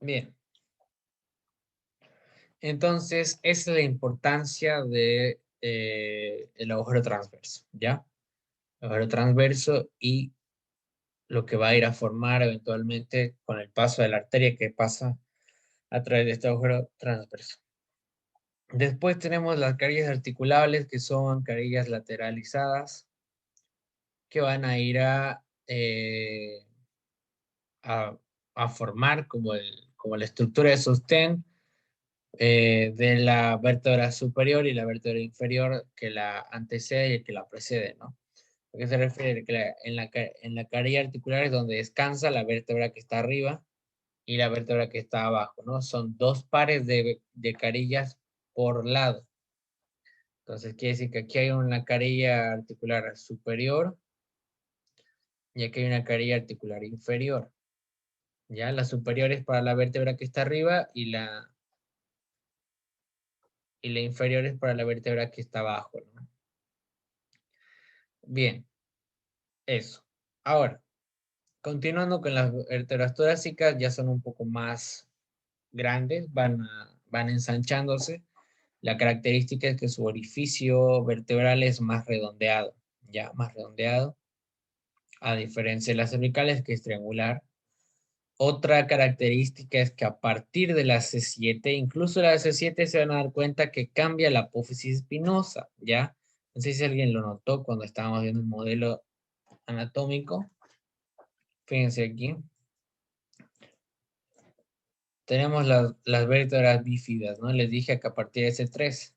Bien. Entonces, esa es la importancia de el agujero transverso, ¿ya? El agujero transverso y lo que va a ir a formar eventualmente con el paso de la arteria que pasa a través de este agujero transverso. Después tenemos las carillas articulables, que son carillas lateralizadas, que van a ir a, a formar como la estructura de sostén de la vértebra superior y la vértebra inferior que la antecede y que la precede, ¿no? ¿A qué se refiere? Que en la carilla articular es donde descansa la vértebra que está arriba y la vértebra que está abajo, ¿no? Son dos pares de carillas por lado. Entonces quiere decir que aquí hay una carilla articular superior y aquí hay una carilla articular inferior. ¿Ya? La superior es para la vértebra que está arriba y la inferior es para la vértebra que está abajo, ¿no? Bien, eso. Ahora, continuando con las vértebras torácicas, ya son un poco más grandes, van ensanchándose. La característica es que su orificio vertebral es más redondeado, ya más redondeado, a diferencia de las cervicales, que es triangular. Otra característica es que a partir de la C7, incluso la C7 se van a dar cuenta que cambia la apófisis espinosa, ¿ya? No sé si alguien lo notó cuando estábamos viendo el modelo anatómico. Fíjense aquí. Tenemos las vértebras bífidas, ¿no? Les dije que a partir de C3,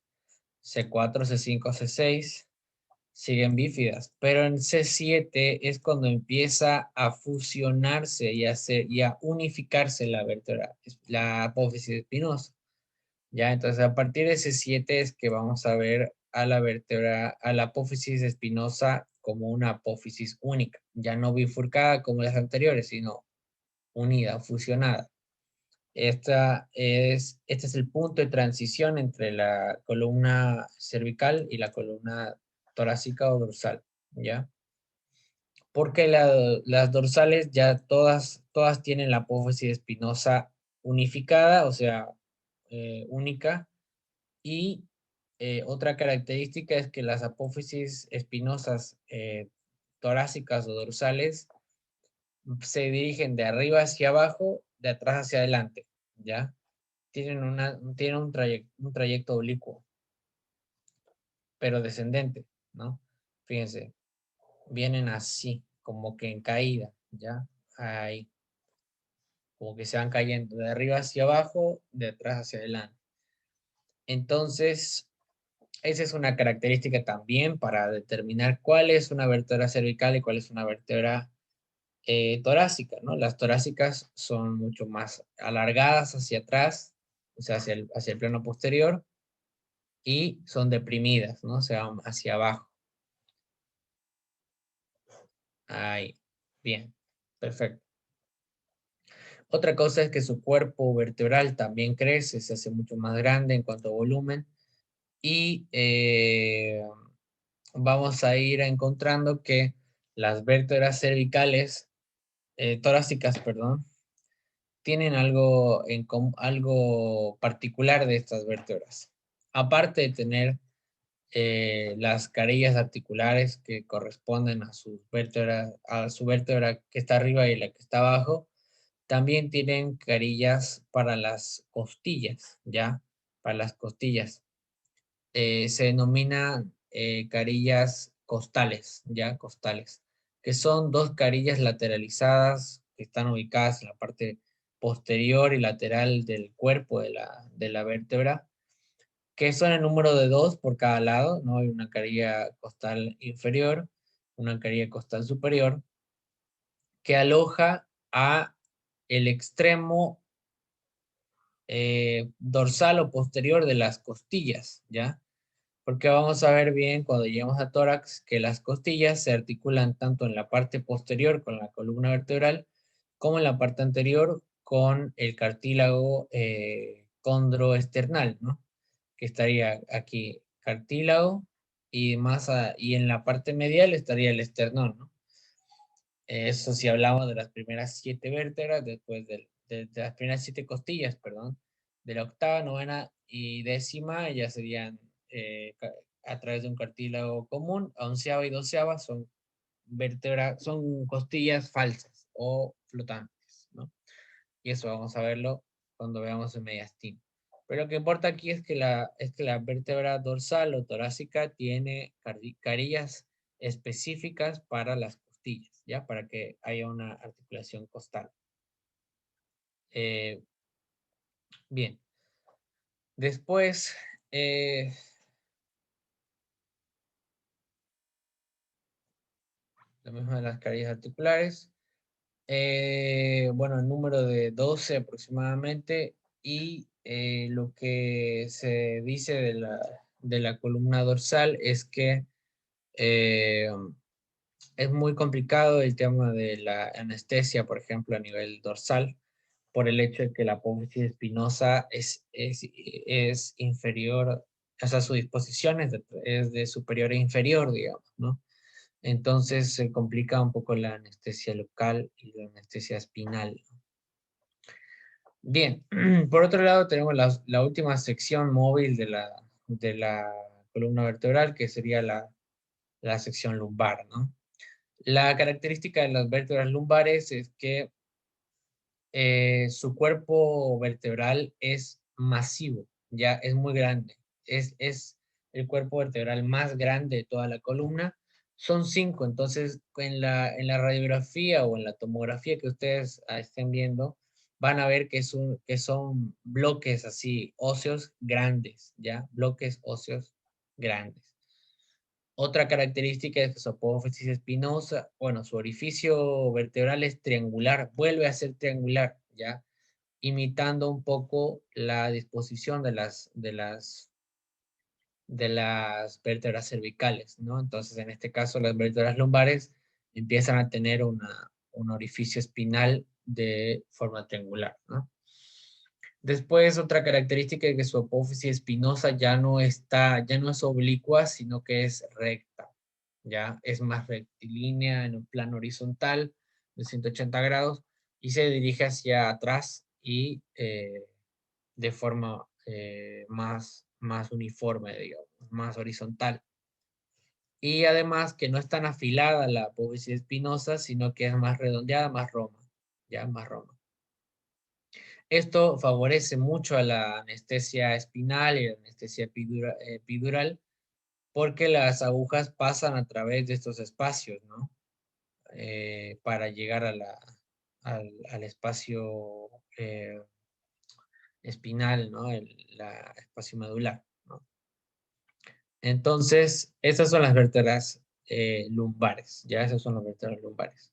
C4, C5, C6 siguen bífidas, pero en C7 es cuando empieza a fusionarse y a unificarse la vértebra, la apófisis espinosa. Ya, entonces a partir de C7 es que vamos a ver a la vértebra, a la apófisis espinosa como una apófisis única, ya no bifurcada como las anteriores, sino unida, fusionada. Este es el punto de transición entre la columna cervical y la columna torácica o dorsal, ¿ya? Porque las dorsales ya todas tienen la apófisis espinosa unificada, o sea, única, y otra característica es que las apófisis espinosas torácicas o dorsales se dirigen de arriba hacia abajo, de atrás hacia adelante, ¿ya? Tienen un trayecto oblicuo, pero descendente, ¿no? Fíjense, vienen así, como que en caída, ¿ya? Ahí, como que se van cayendo de arriba hacia abajo, de atrás hacia adelante. Entonces, esa es una característica también para determinar cuál es una vértebra cervical y cuál es una vértebra torácica, ¿no? Las torácicas son mucho más alargadas hacia atrás, o sea, hacia el plano posterior, y son deprimidas, ¿no? O sea, hacia abajo. Ahí, bien, perfecto. Otra cosa es que su cuerpo vertebral también crece, se hace mucho más grande en cuanto a volumen, y vamos a ir encontrando que las vértebras cervicales, torácicas, perdón, tienen algo particular de estas vértebras. Aparte de tener las carillas articulares que corresponden a a su vértebra que está arriba y la que está abajo, también tienen carillas para las costillas, ¿ya? Para las costillas. Se denominan carillas costales, ¿ya? Costales, que son dos carillas lateralizadas que están ubicadas en la parte posterior y lateral del cuerpo de la vértebra, que son el número de dos por cada lado, ¿no? Hay una carilla costal inferior, una carilla costal superior, que aloja a el extremo dorsal o posterior de las costillas, ¿ya? Porque vamos a ver bien cuando lleguemos a tórax que las costillas se articulan tanto en la parte posterior con la columna vertebral como en la parte anterior con el cartílago condroesternal, ¿no? Que estaría aquí cartílago y en la parte medial estaría el esternón, ¿no? Eso si hablamos de las primeras 7 vértebras, después de las primeras 7 costillas, perdón, de la octava, novena y décima ya serían a través de un cartílago común, onceava y doceava son son costillas falsas o flotantes, ¿no? Y eso vamos a verlo cuando veamos el mediastino. Pero lo que importa aquí es que la vértebra dorsal o torácica tiene carillas específicas para las costillas, ¿ya? Para que haya una articulación costal. Bien. Después, lo mismo de las carillas articulares. Bueno, el número de 12 aproximadamente. Y lo que se dice de la columna dorsal es que es muy complicado el tema de la anestesia, por ejemplo, a nivel dorsal, por el hecho de que la apófisis espinosa es inferior, o sea, su disposición es de superior a inferior, digamos, ¿no? Entonces se complica un poco la anestesia local y la anestesia espinal. Bien, por otro lado tenemos la última sección móvil de la columna vertebral, que sería la sección lumbar, ¿no? La característica de las vértebras lumbares es que su cuerpo vertebral es masivo, ya es muy grande. Es el cuerpo vertebral más grande de toda la columna. Son 5, entonces en la radiografía o en la tomografía que ustedes estén viendo, van a ver que son bloques así, óseos grandes, ¿ya? Bloques óseos grandes. Otra característica es que su apófisis espinosa, bueno, su orificio vertebral es triangular, vuelve a ser triangular, ¿ya? Imitando un poco la disposición de las vértebras cervicales, ¿no? Entonces, en este caso, las vértebras lumbares empiezan a tener un orificio espinal de forma triangular, ¿no? Después, otra característica es que su apófisis espinosa ya no es oblicua, sino que es recta, ya es más rectilínea en un plano horizontal de 180 grados y se dirige hacia atrás y de forma más uniforme, digamos, más horizontal. Y además que no es tan afilada la apófisis espinosa, sino que es más redondeada, más roma, ya más roma. Esto favorece mucho a la anestesia espinal y la anestesia epidural, porque las agujas pasan a través de estos espacios, ¿no? Para llegar al espacio espinal, ¿no? El espacio medular, ¿no? Entonces, esas son las vértebras lumbares, ya esas son las vértebras lumbares.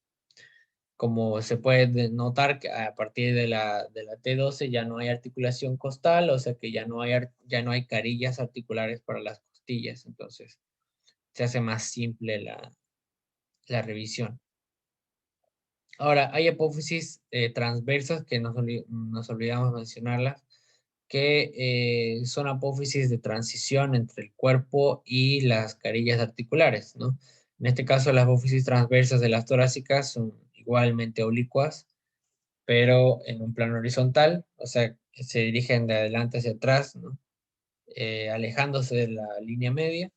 Como se puede notar, que a partir de la T12 ya no hay articulación costal, o sea que ya no hay carillas articulares para las costillas, entonces se hace más simple la revisión. Ahora, hay apófisis transversas que nos olvidamos mencionarlas, que son apófisis de transición entre el cuerpo y las carillas articulares, ¿no? En este caso, las apófisis transversas de las torácicas son igualmente oblicuas, pero en un plano horizontal, o sea, que se dirigen de adelante hacia atrás, ¿no? Alejándose de la línea media,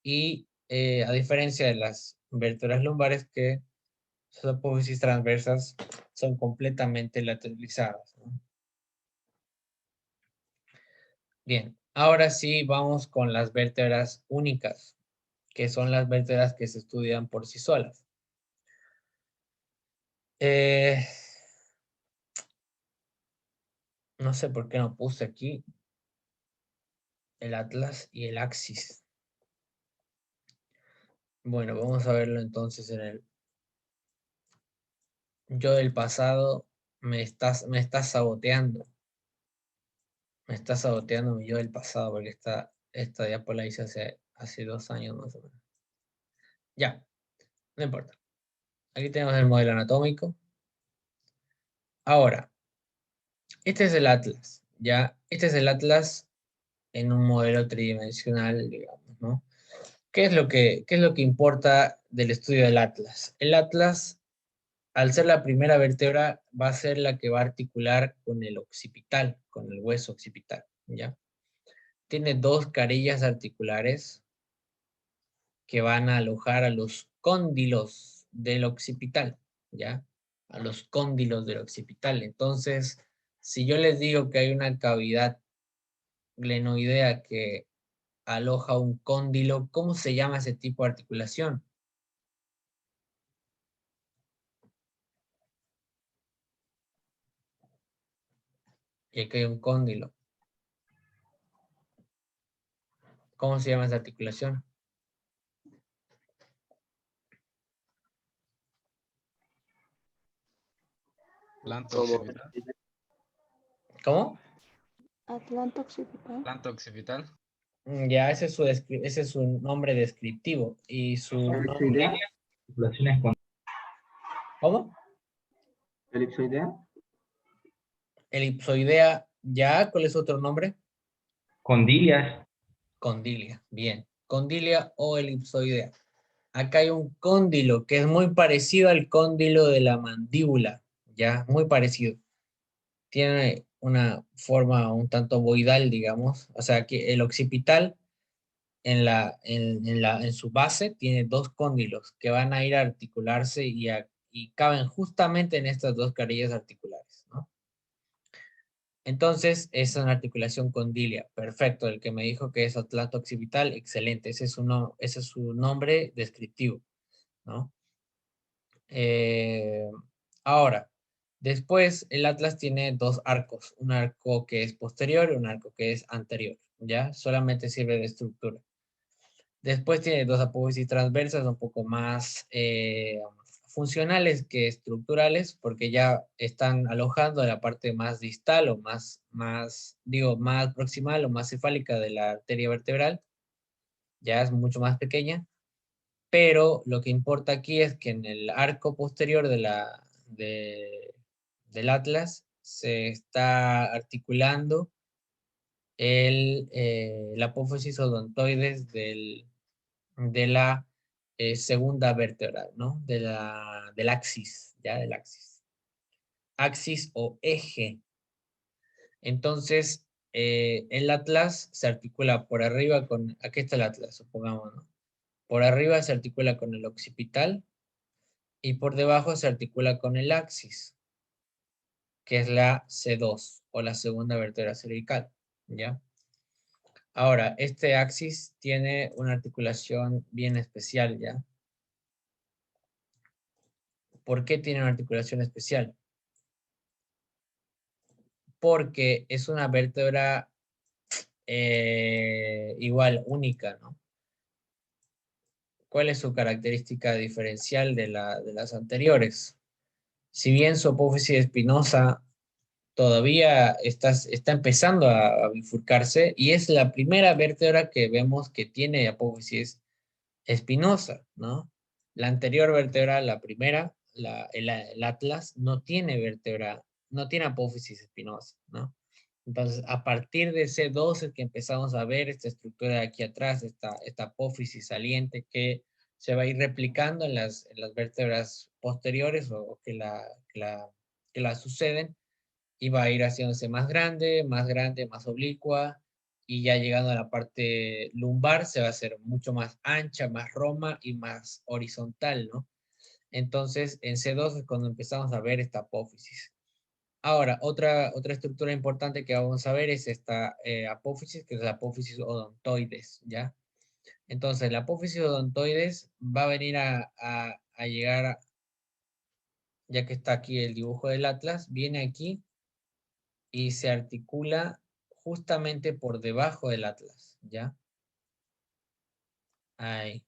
y a diferencia de las vértebras lumbares, que sus apófisis transversas son completamente lateralizadas, ¿no? Bien, ahora sí vamos con las vértebras únicas, que son las vértebras que se estudian por sí solas. Eh, no sé por qué no puse aquí el atlas y el axis. Bueno, vamos a verlo entonces en el yo del pasado. Me estás saboteando. Me estás saboteando mi yo del pasado, porque esta diapo la hice hace 2 años más o menos. Ya, no importa. Aquí tenemos el modelo anatómico. Ahora, este es el atlas, ¿ya? Este es el atlas en un modelo tridimensional, digamos, ¿no? ¿Qué es lo que importa del estudio del atlas? El atlas al ser la primera vértebra, va a ser la que va a articular con el occipital, con el hueso occipital, ¿ya? Tiene dos carillas articulares que van a alojar a los cóndilos del occipital, ¿ya? A los cóndilos del occipital. Entonces, si yo les digo que hay una cavidad glenoidea que aloja un cóndilo, ¿cómo se llama ese tipo de articulación? Y aquí hay un cóndilo. ¿Cómo se llama esa articulación? Planto occipital. ¿Cómo? Atlanta occipital. Planto occipital. Ya, ese es su nombre descriptivo. Y su Elipsoidea. Articulaciones con ¿Cómo? elipsoidea. Elipsoidea, ¿ya? ¿Cuál es otro nombre? Condilias. Condilia, bien. Condilia o elipsoidea. Acá hay un cóndilo que es muy parecido al cóndilo de la mandíbula, ¿ya? Muy parecido. Tiene una forma un tanto ovoidal, digamos. O sea, que el occipital en su base tiene dos cóndilos que van a ir a articularse y caben justamente en estas dos carillas articulares, ¿no? Entonces, es una articulación condilia. Perfecto. El que me dijo que es atlato occipital, excelente. Ese es su nombre descriptivo, ¿no? Eh, ahora, después el atlas tiene dos arcos. Un arco que es posterior y un arco que es anterior, ¿ya? Solamente sirve de estructura. Después tiene dos apófisis transversas un poco más funcionales que estructurales, porque ya están alojando en la parte más distal o más proximal o más cefálica de la arteria vertebral. Ya es mucho más pequeña, pero lo que importa aquí es que en el arco posterior del atlas se está articulando la apófisis odontoides de la segunda vértebra, ¿no? Del axis, ¿ya? Del axis. Axis o eje. Entonces, el atlas se articula por arriba aquí está el atlas, supongamos, ¿no? Por arriba se articula con el occipital y por debajo se articula con el axis, que es la C2 o la segunda vértebra cervical, ¿ya? Ahora, este axis tiene una articulación bien especial, ¿ya? ¿Por qué tiene una articulación especial? Porque es una vértebra igual, única, ¿no? ¿Cuál es su característica diferencial de las anteriores? Si bien su apófisis espinosa todavía está empezando a bifurcarse y es la primera vértebra que vemos que tiene apófisis espinosa, ¿no? La anterior vértebra, la primera, el atlas, no tiene vértebra, no tiene apófisis espinosa, ¿no? Entonces, a partir de C2 es que empezamos a ver esta estructura de aquí atrás, esta apófisis saliente que se va a ir replicando en las vértebras posteriores o que la suceden y va a ir haciéndose más grande, más oblicua y ya llegando a la parte lumbar se va a hacer mucho más ancha, más roma y más horizontal, ¿no? Entonces, en C2 es cuando empezamos a ver esta apófisis. Ahora, otra estructura importante que vamos a ver es esta apófisis, que es la apófisis odontoides, ¿ya? Entonces, la apófisis odontoides va a venir a llegar, ya que está aquí el dibujo del atlas, viene aquí y se articula justamente por debajo del atlas, ¿ya? Ahí,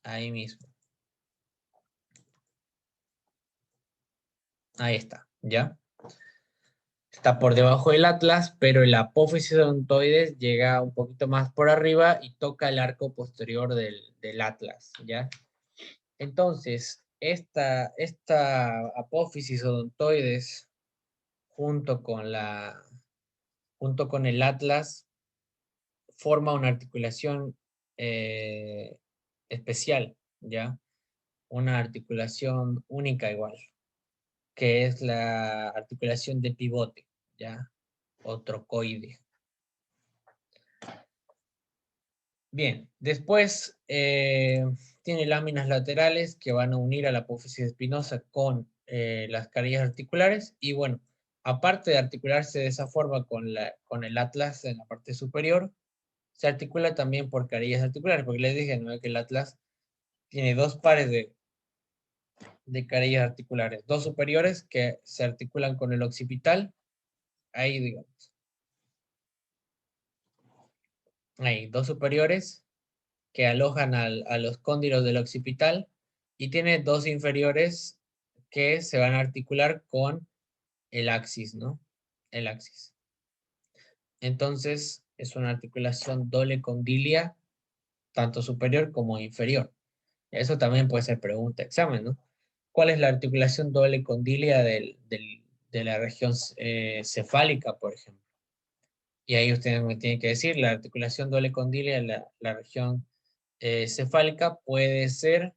ahí mismo. Ahí está, ¿ya? Está por debajo del atlas, pero el apófisis odontoides llega un poquito más por arriba y toca el arco posterior del atlas, ¿ya? Entonces, esta apófisis odontoides junto con el atlas forma una articulación especial. ¿ya? Una articulación única igual, que es la articulación de pivote, ¿ya? O trocoide. Bien, después tiene láminas laterales que van a unir a la apófisis espinosa con las carillas articulares y bueno, aparte de articularse de esa forma con el atlas en la parte superior, se articula también por carillas articulares, porque les dije, ¿no?, que el atlas tiene dos pares de carillas articulares, dos superiores que se articulan con el occipital, ahí digamos, ahí, dos superiores que alojan a los cóndilos del occipital y tiene dos inferiores que se van a articular con el axis, ¿no? El axis. Entonces, es una articulación doble condilia, tanto superior como inferior. Eso también puede ser pregunta de examen, ¿no? ¿Cuál es la articulación doble condilia de la región cefálica, por ejemplo? Y ahí ustedes me tienen que decir, la articulación doble condilia de la región cefálica puede ser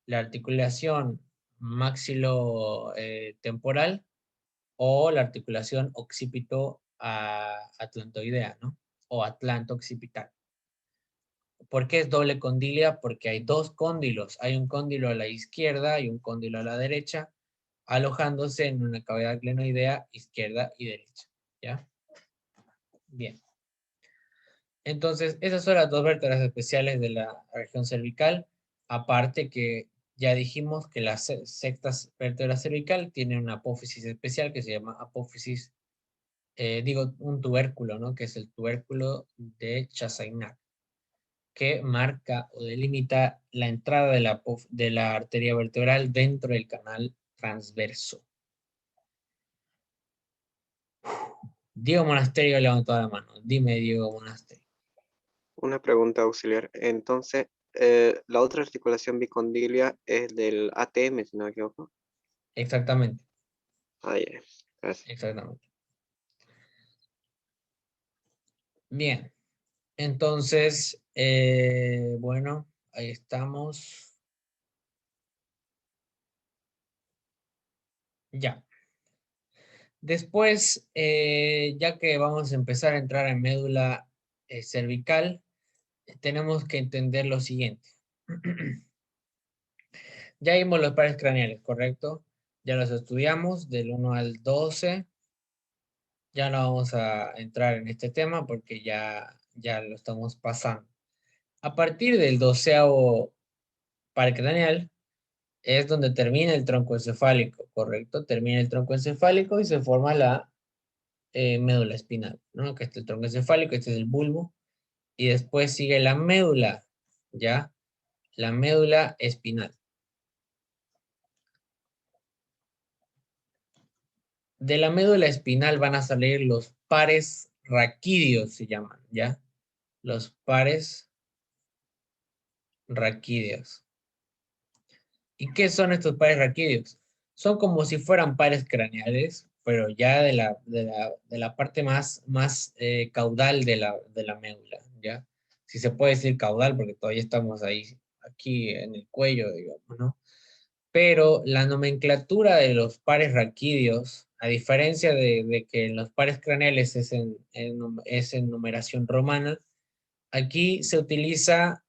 la articulación maxilo-temporal o la articulación occipito-atlantoidea, ¿no? O atlanto-occipital. ¿Por qué es doble condilia? Porque hay dos cóndilos. Hay un cóndilo a la izquierda y un cóndilo a la derecha, alojándose en una cavidad glenoidea izquierda y derecha, ¿ya? Bien. Entonces, esas son las dos vértebras especiales de la región cervical, aparte que ya dijimos que la sexta vértebra cervical tiene una apófisis especial que se llama apófisis, un tubérculo, ¿no? Que es el tubérculo de Chassaignac, que marca o delimita la entrada de la arteria vertebral dentro del canal transverso. Diego Monasterio levantó la mano. Dime, Diego Monasterio. Una pregunta auxiliar. Entonces, la otra articulación bicondilia es del ATM, si no me equivoco. Exactamente, Ah, ya. Gracias. exactamente. Bien, entonces, bueno, ahí estamos. Ya. Después, ya que vamos a empezar a entrar en médula cervical, tenemos que entender lo siguiente. Ya vimos los pares craneales, ¿correcto? Ya los estudiamos del 1 al 12. Ya no vamos a entrar en este tema porque ya lo estamos pasando. A partir del 12º par craneal es donde termina el tronco encefálico, ¿correcto? Termina el tronco encefálico y se forma la médula espinal, ¿no? Que este es el tronco encefálico, este es el bulbo. Y después sigue la médula, ¿ya? La médula espinal. De la médula espinal van a salir los pares raquídeos, se llaman, ¿ya? Los pares raquídeos. ¿Y qué son estos pares raquídeos? Son como si fueran pares craneales, pero ya de la parte más caudal de la médula, ¿ya? Si se puede decir caudal, porque todavía estamos ahí, aquí en el cuello, digamos, ¿no? Pero la nomenclatura de los pares raquídeos, a diferencia de que en los pares craneales es en numeración romana, aquí se utiliza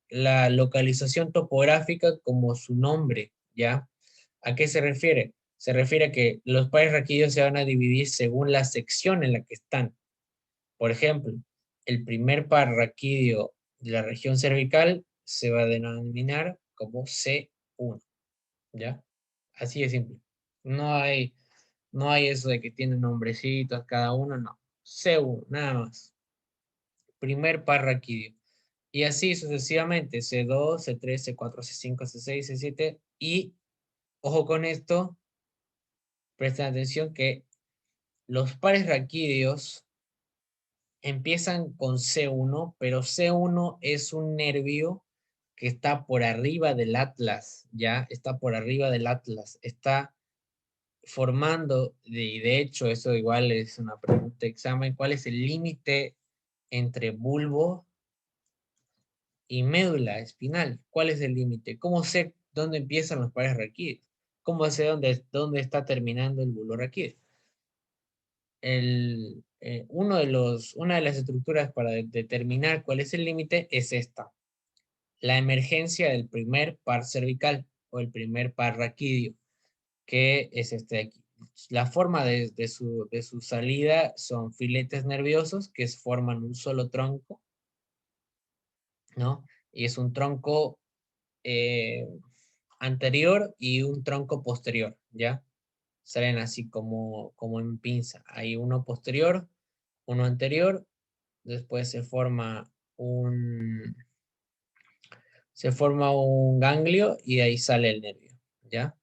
la localización topográfica como su nombre, ¿ya? ¿A qué se refiere? Se refiere a que los pares raquídeos se van a dividir según la sección en la que están. Por ejemplo, el primer par raquídeo de la región cervical se va a denominar como C1, ¿ya? Así de simple. No hay eso de que tienen nombrecitos cada uno, no. C1, nada más. Primer par raquídeo. Y así sucesivamente, C2, C3, C4, C5, C6, C7. Y, ojo con esto, presten atención que los pares raquídeos empiezan con C1, pero C1 es un nervio que está por arriba del atlas, ¿ya? Está por arriba del atlas. Está formando, y de hecho eso igual es una pregunta de examen, ¿cuál es el límite entre bulbo y médula espinal. ¿Cuál es el límite? ¿Cómo sé dónde empiezan los pares raquídeos? ¿Cómo sé dónde está terminando el bulbo raquídeo? Una de las estructuras para determinar cuál es el límite es esta. La emergencia del primer par cervical o el primer par raquídeo, que es este de aquí. La forma de su salida son filetes nerviosos que forman un solo tronco, ¿no? Y es un tronco anterior y un tronco posterior, ¿ya? Salen así como en pinza. Hay uno posterior, uno anterior, después se forma un ganglio y de ahí sale el nervio, ¿ya?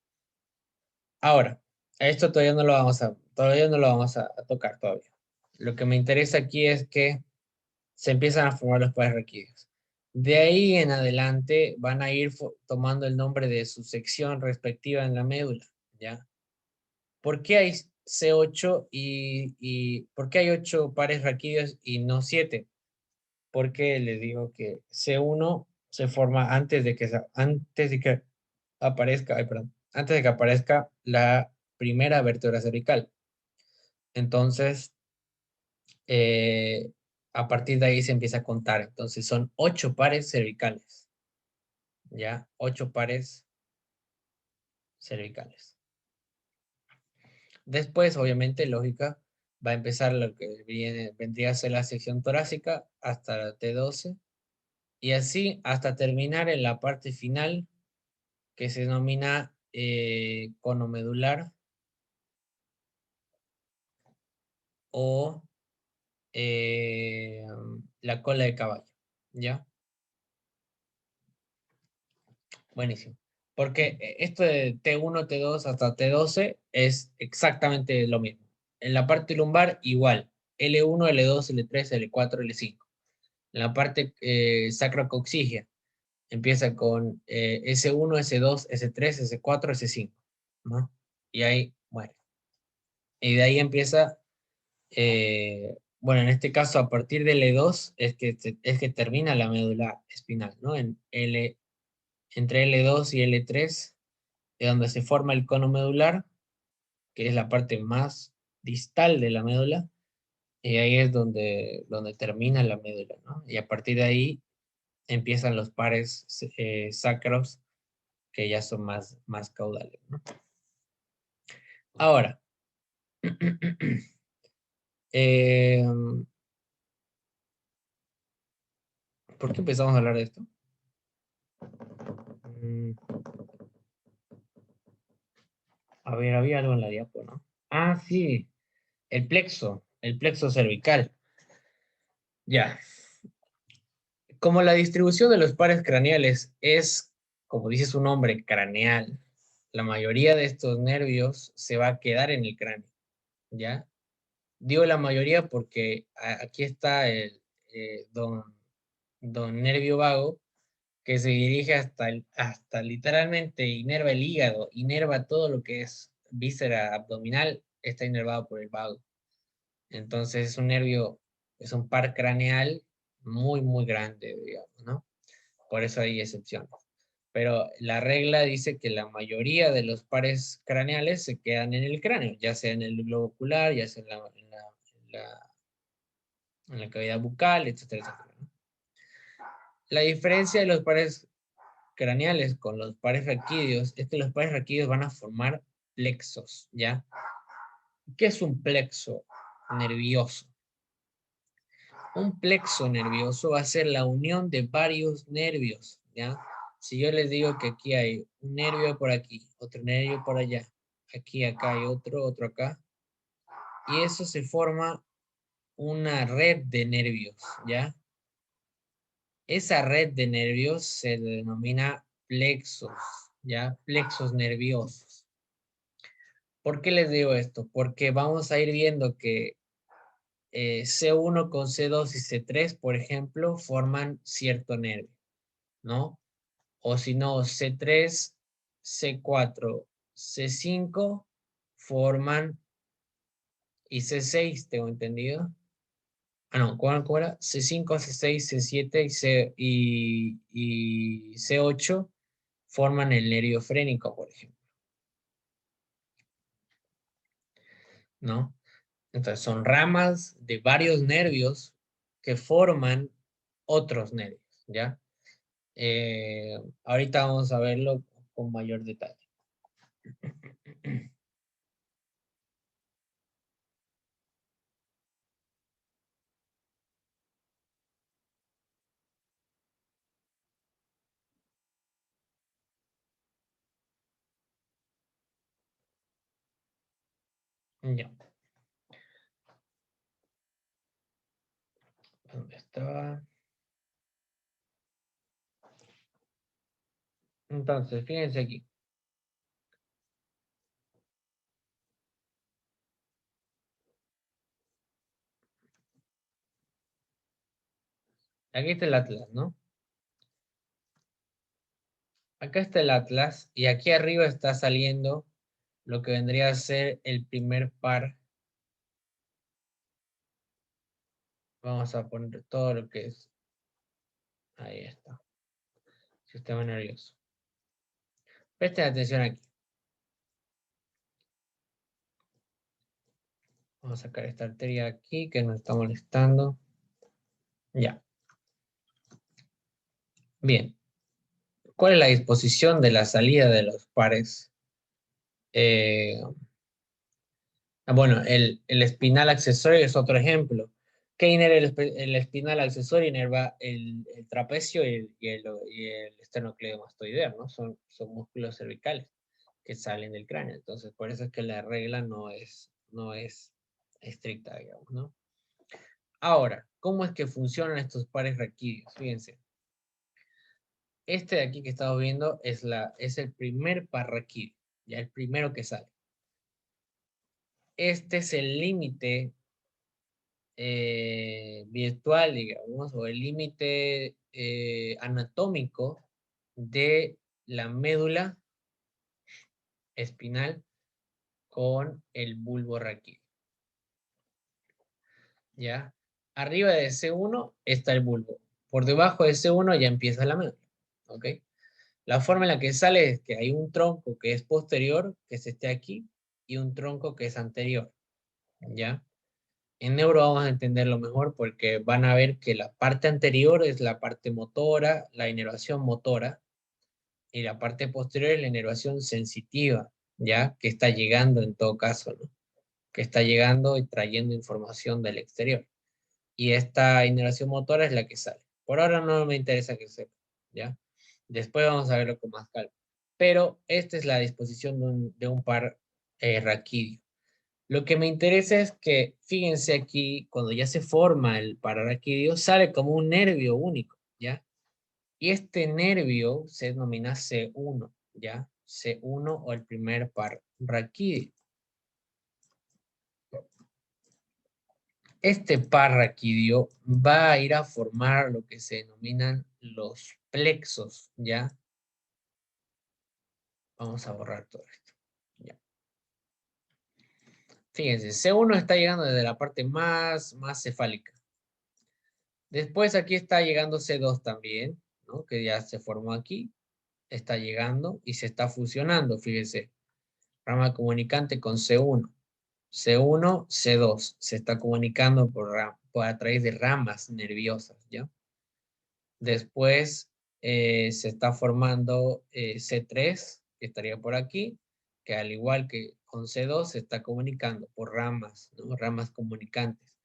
Ahora, esto todavía no lo vamos a tocar todavía. Lo que me interesa aquí es que se empiezan a formar los pares raquídeos. De ahí en adelante van a ir tomando el nombre de su sección respectiva en la médula, ¿ya? ¿Por qué hay C8 y por qué hay 8 pares raquídeos y no 7? Porque les digo que C1 se forma antes de que aparezca, antes de que aparezca la primera vértebra cervical. Entonces, a partir de ahí se empieza a contar. Entonces son 8 pares cervicales. ¿Ya? 8 pares cervicales. Después, obviamente, lógica, va a empezar lo que vendría a ser la sección torácica hasta la T12 y así hasta terminar en la parte final que se denomina cono medular o la cola de caballo, ¿ya? Buenísimo. Porque esto de T1, T2 hasta T12 es exactamente lo mismo. En la parte lumbar, igual. L1, L2, L3, L4, L5. En la parte sacrocoxígea, empieza con S1, S2, S3, S4, S5, ¿no? Y ahí muere. Y de ahí empieza, bueno, en este caso, a partir del L2 es que termina la médula espinal, ¿no? Entre L2 y L3 es donde se forma el cono medular, que es la parte más distal de la médula, y ahí es donde termina la médula, ¿no? Y a partir de ahí empiezan los pares sacros, que ya son más caudales, ¿no? Ahora, ¿por qué empezamos a hablar de esto? A ver, había algo en la diapo, ¿no? Ah, sí, el plexo cervical. Ya. Como la distribución de los pares craneales es, como dice su nombre, craneal, la mayoría de estos nervios se va a quedar en el cráneo, ¿ya? Digo la mayoría porque aquí está el don nervio vago, que se dirige hasta literalmente inerva el hígado, inerva todo lo que es víscera abdominal, está inervado por el vago. Entonces es un nervio, es un par craneal muy grande, digamos, ¿no? Por eso hay excepciones. Pero la regla dice que la mayoría de los pares craneales se quedan en el cráneo, ya sea en el globo ocular, ya sea en la cavidad bucal, etcétera, etcétera, ¿no? La diferencia de los pares craneales con los pares raquídeos es que los pares raquídeos van a formar plexos, ¿ya? ¿Qué es un plexo nervioso? Un plexo nervioso va a ser la unión de varios nervios, ¿ya? Si yo les digo que aquí hay un nervio por aquí, otro nervio por allá, aquí, acá hay otro acá, y eso se forma una red de nervios, ¿ya? Esa red de nervios se denomina plexos, ¿ya? Plexos nerviosos. ¿Por qué les digo esto? Porque vamos a ir viendo que C1 con C2 y C3, por ejemplo, forman cierto nervio, ¿no? O si no, C3, C4, C5 forman, y C6, tengo entendido, no, ¿cómo era? C5, C6, C7 y C8 forman el nervio frénico, por ejemplo. ¿No? Entonces son ramas de varios nervios que forman otros nervios, ¿ya? Ahorita vamos a verlo con mayor detalle. Ya. ¿Dónde estaba? Entonces, fíjense aquí. Aquí está el atlas, ¿no? Acá está el atlas y aquí arriba está saliendo lo que vendría a ser el primer par. Vamos a poner todo lo que es. Ahí está. Sistema nervioso. Presten atención aquí. Vamos a sacar esta arteria aquí que nos está molestando. Ya. Bien. ¿Cuál es la disposición de la salida de los pares? Bueno, el espinal accesorio es otro ejemplo. ¿Qué inerva el espinal accesorio? Inerva el trapecio y el esternocleidomastoideo, ¿no? Son músculos cervicales que salen del cráneo. Entonces, por eso es que la regla no es estricta, digamos, ¿no? Ahora, ¿cómo es que funcionan estos pares raquídeos? Fíjense. Este de aquí que estamos viendo es el primer par raquídeo, ya el primero que sale. Este es el límite virtual, digamos, o el límite anatómico de la médula espinal con el bulbo raquídeo. ¿Ya? Arriba de C1 está el bulbo. Por debajo de C1 ya empieza la médula. ¿Ok? La forma en la que sale es que hay un tronco que es posterior, que es este aquí, y un tronco que es anterior. ¿Ya? En neuro vamos a entenderlo mejor porque van a ver que la parte anterior es la parte motora, la inervación motora, y la parte posterior es la inervación sensitiva, ¿ya? Que está llegando en todo caso, ¿no? Que está llegando y trayendo información del exterior. Y esta inervación motora es la que sale. Por ahora no me interesa que sepa, ¿ya? Después vamos a verlo con más calma. Pero esta es la disposición de un par raquídeo. Lo que me interesa es que, fíjense aquí, cuando ya se forma el pararaquídeo, sale como un nervio único, ¿ya? Y este nervio se denomina C1, ¿ya? C1 o el primer par raquídeo. Este par raquídeo va a ir a formar lo que se denominan los plexos, ¿ya? Vamos a borrar todo esto, ¿ya? Fíjense, C1 está llegando desde la parte más cefálica. Después aquí está llegando C2 también, ¿no? Que ya se formó aquí. Está llegando y se está fusionando, fíjense. Rama comunicante con C1. C1, C2. Se está comunicando a través de ramas nerviosas, ¿ya? Después se está formando C3, que estaría por aquí, que al igual que con C2 se está comunicando por ramas, ¿no? Ramas comunicantes.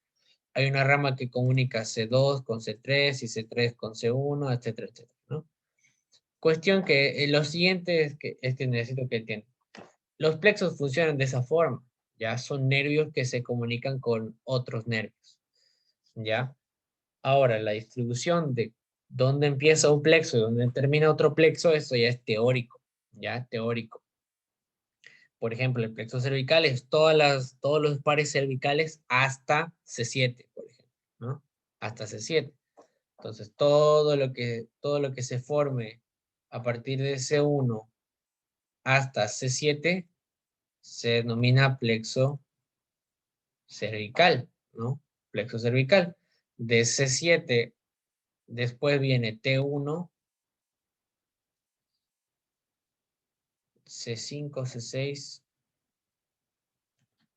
Hay una rama que comunica C2 con C3 y C3 con C1, etcétera, etcétera, ¿no? Cuestión que lo siguiente es que necesito que entiendan. Los plexos funcionan de esa forma, ¿ya? Son nervios que se comunican con otros nervios, ¿ya? Ahora, la distribución de dónde empieza un plexo y dónde termina otro plexo, eso ya es teórico, ¿ya? Teórico. Por ejemplo, el plexo cervical es todos los pares cervicales hasta C7, por ejemplo, ¿no? Hasta C7. Entonces, todo lo que se forme a partir de C1 hasta C7 se denomina plexo cervical, ¿no? Plexo cervical. De C7, después viene T1, C5, C6,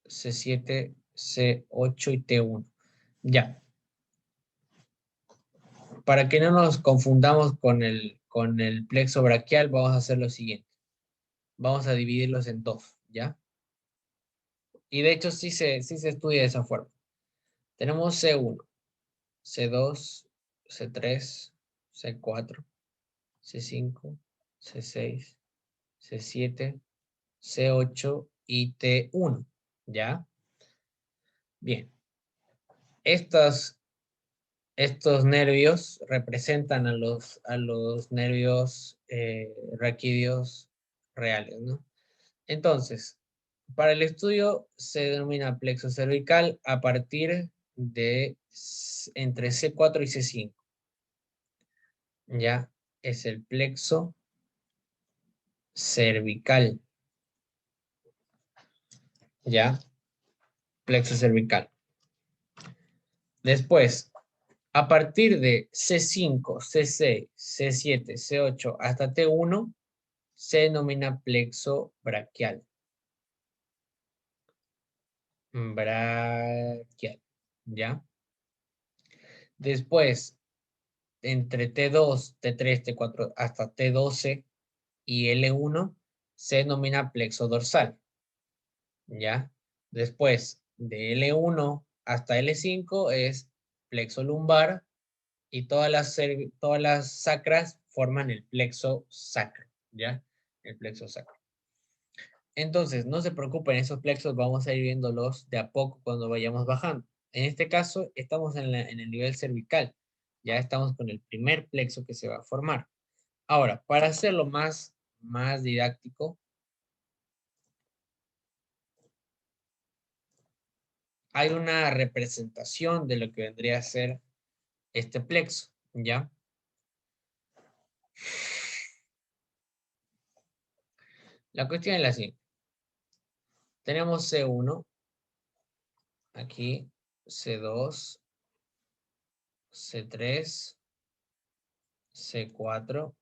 C7, C8 y T1. Ya. Para que no nos confundamos con el plexo braquial, vamos a hacer lo siguiente. Vamos a dividirlos en dos, ¿ya? Y de hecho sí se estudia de esa forma. Tenemos C1, C2, C3, C4, C5, C6, C7, C8 y T1, ¿ya? Bien. Estos nervios representan a los nervios raquídeos reales, ¿no? Entonces, para el estudio se denomina plexo cervical a partir de entre C4 y C5. Ya es el plexo cervical. Ya, plexo cervical. Después, a partir de C5, C6, C7, C8 hasta T1, se denomina plexo braquial. Braquial, ¿ya? Después, entre T2, T3, T4 hasta T12 y L1, se denomina plexo dorsal, ¿ya? Después, de L1 hasta L5 es plexo lumbar y todas las sacras forman el plexo sacro, ¿ya? El plexo sacro. Entonces, no se preocupen, esos plexos vamos a ir viéndolos de a poco cuando vayamos bajando. En este caso, estamos en el nivel cervical. Ya estamos con el primer plexo que se va a formar. Ahora, para hacerlo más didáctico, hay una representación de lo que vendría a ser este plexo, ¿ya? La cuestión es la siguiente. Tenemos C1, aquí, C2, C3, C4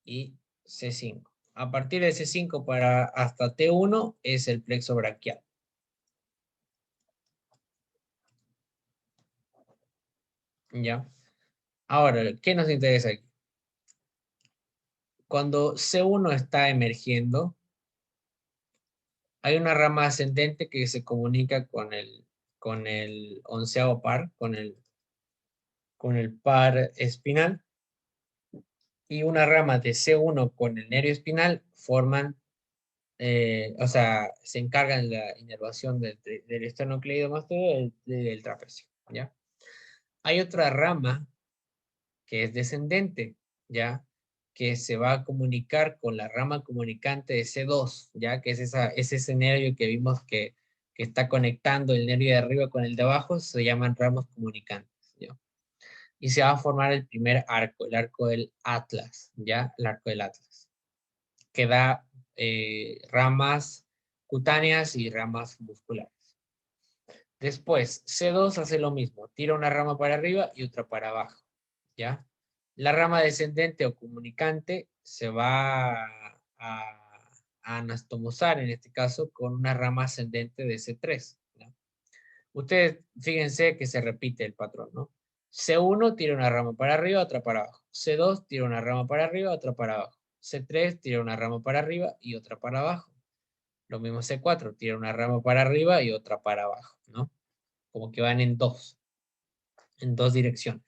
y C5. A partir de C5 para hasta T1 es el plexo braquial. ¿Ya? Ahora, ¿qué nos interesa aquí? Cuando C1 está emergiendo, hay una rama ascendente que se comunica con el onceavo par, con el par espinal, y una rama de C1 con el nervio espinal forman, o sea, se encargan de la inervación del esternocleidomastoideo del trapecio, ¿ya? Hay otra rama que es descendente, ¿ya? Que se va a comunicar con la rama comunicante de C2, ¿ya? Que es ese nervio que vimos que está conectando el nervio de arriba con el de abajo, se llaman ramos comunicantes, ¿ya? Y se va a formar el primer arco, el arco del Atlas, ¿ya? El arco del Atlas, que da ramas cutáneas y ramas musculares. Después, C2 hace lo mismo, tira una rama para arriba y otra para abajo, ¿ya? La rama descendente o comunicante se va a anastomosar, en este caso, con una rama ascendente de C3, ¿no? Ustedes fíjense que se repite el patrón, ¿no? C1 tira una rama para arriba, otra para abajo. C2 tira una rama para arriba, otra para abajo. C3 tira una rama para arriba y otra para abajo. Lo mismo C4, tira una rama para arriba y otra para abajo, ¿no? Como que van en dos direcciones.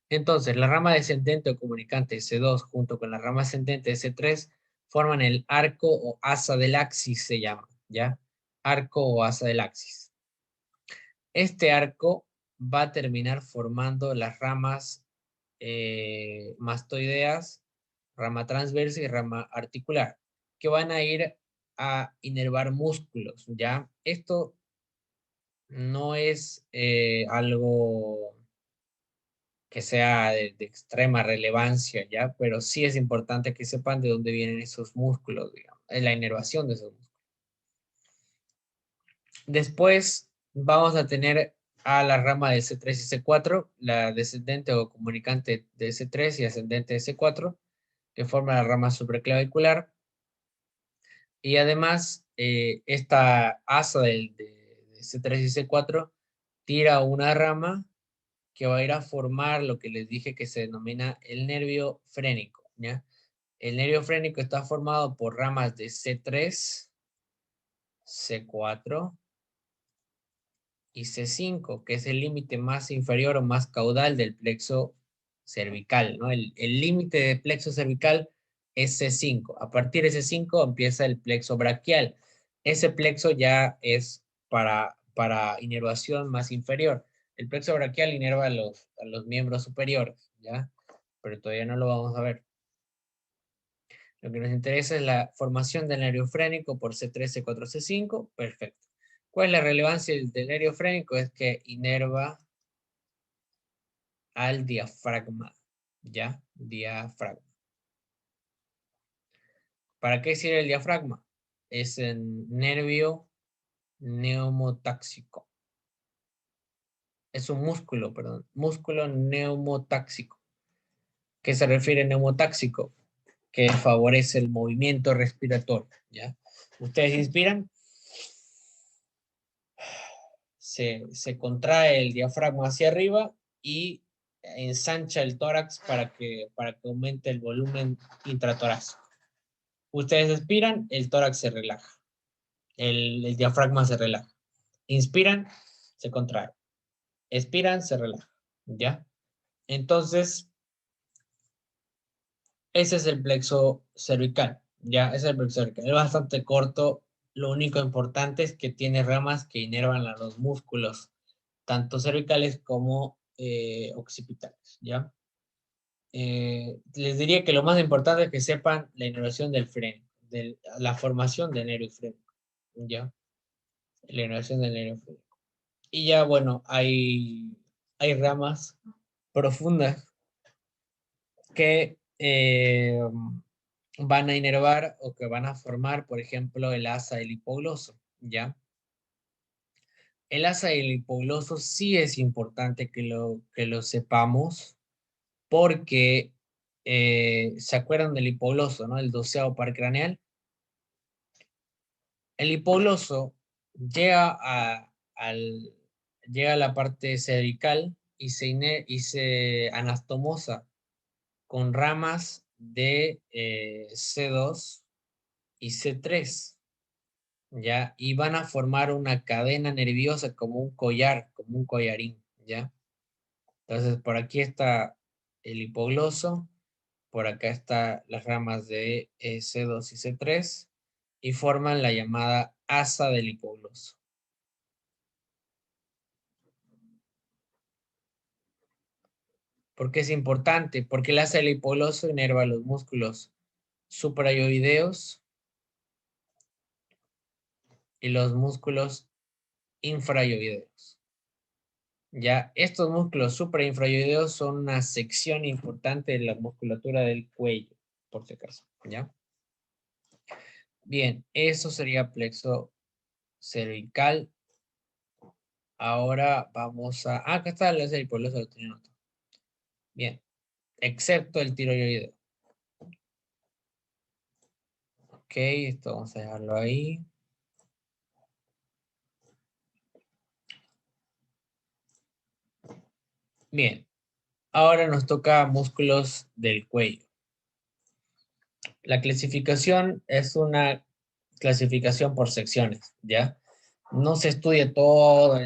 Entonces, la rama descendente o comunicante C2 junto con la rama ascendente C3 forman el arco o asa del axis, se llama, ¿ya? Arco o asa del axis. Este arco va a terminar formando las ramas mastoideas, rama transversa y rama articular, que van a ir a inervar músculos, ¿ya? Esto no es algo que sea de extrema relevancia, ¿ya? Pero sí es importante que sepan de dónde vienen esos músculos, digamos, la inervación de esos músculos. Después vamos a tener a la rama de C3 y C4, la descendente o comunicante de C3 y ascendente de C4, que forma la rama supraclavicular. Y además, esta asa de C3 y C4 tira una rama que va a ir a formar lo que les dije que se denomina el nervio frénico, ¿ya? El nervio frénico está formado por ramas de C3, C4 y C5, que es el límite más inferior o más caudal del plexo cervical, ¿no? El límite de plexo cervical es C5. A partir de C5 empieza el plexo braquial. Ese plexo ya es para inervación más inferior. El plexo braquial inerva a los miembros superiores, ¿ya? Pero todavía no lo vamos a ver. Lo que nos interesa es la formación del nervio frénico por C3, C4, C5. Perfecto. ¿Cuál es la relevancia del nervio frénico? Es que inerva al diafragma, ¿ya? Diafragma. ¿Para qué sirve el diafragma? Es el nervio neumotáxico. Es un músculo, perdón. Músculo neumotáxico. ¿Qué se refiere a neumotáxico? Que favorece el movimiento respiratorio, ¿ya? Ustedes inspiran, se contrae el diafragma hacia arriba y ensancha el tórax para que aumente el volumen intratorácico. Ustedes expiran, el tórax se relaja. El diafragma se relaja. Inspiran, se contrae. Expiran, se relaja. ¿Ya? Entonces, ese es el plexo cervical. ¿Ya? Ese es el plexo cervical. Es bastante corto. Lo único importante es que tiene ramas que inervan a los músculos, tanto cervicales como occipitales. ¿Ya? Les diría que lo más importante es que sepan la inervación del freno, la formación del nervio frénico. ¿Ya? La inervación del nervio frénico. Y ya, bueno, hay ramas profundas que van a inervar o que van a formar, por ejemplo, el asa del hipogloso, ¿ya? El asa del hipogloso sí es importante que lo sepamos porque ¿se acuerdan del hipogloso, no? El 12º par craneal. El hipogloso llega llega a la parte cervical y se anastomosa con ramas de C2 y C3, ¿ya? Y van a formar una cadena nerviosa como un collar, como un collarín, ¿ya? Entonces, por aquí está el hipogloso, por acá están las ramas de C2 y C3, y forman la llamada asa del hipogloso. ¿Por qué es importante? Porque el asa del hipogloso inerva los músculos suprayoideos y los músculos infrayoideos. Ya, estos músculos suprainfrayoideos son una sección importante de la musculatura del cuello, por si acaso, ¿ya? Bien, eso sería plexo cervical. Ahora vamos a... acá está el asa del hipogloso, lo tenía anotado. Bien, excepto el tiroideo. Ok, esto vamos a dejarlo ahí. Bien, ahora nos toca músculos del cuello. La clasificación es una clasificación por secciones, ¿ya? No se estudia todo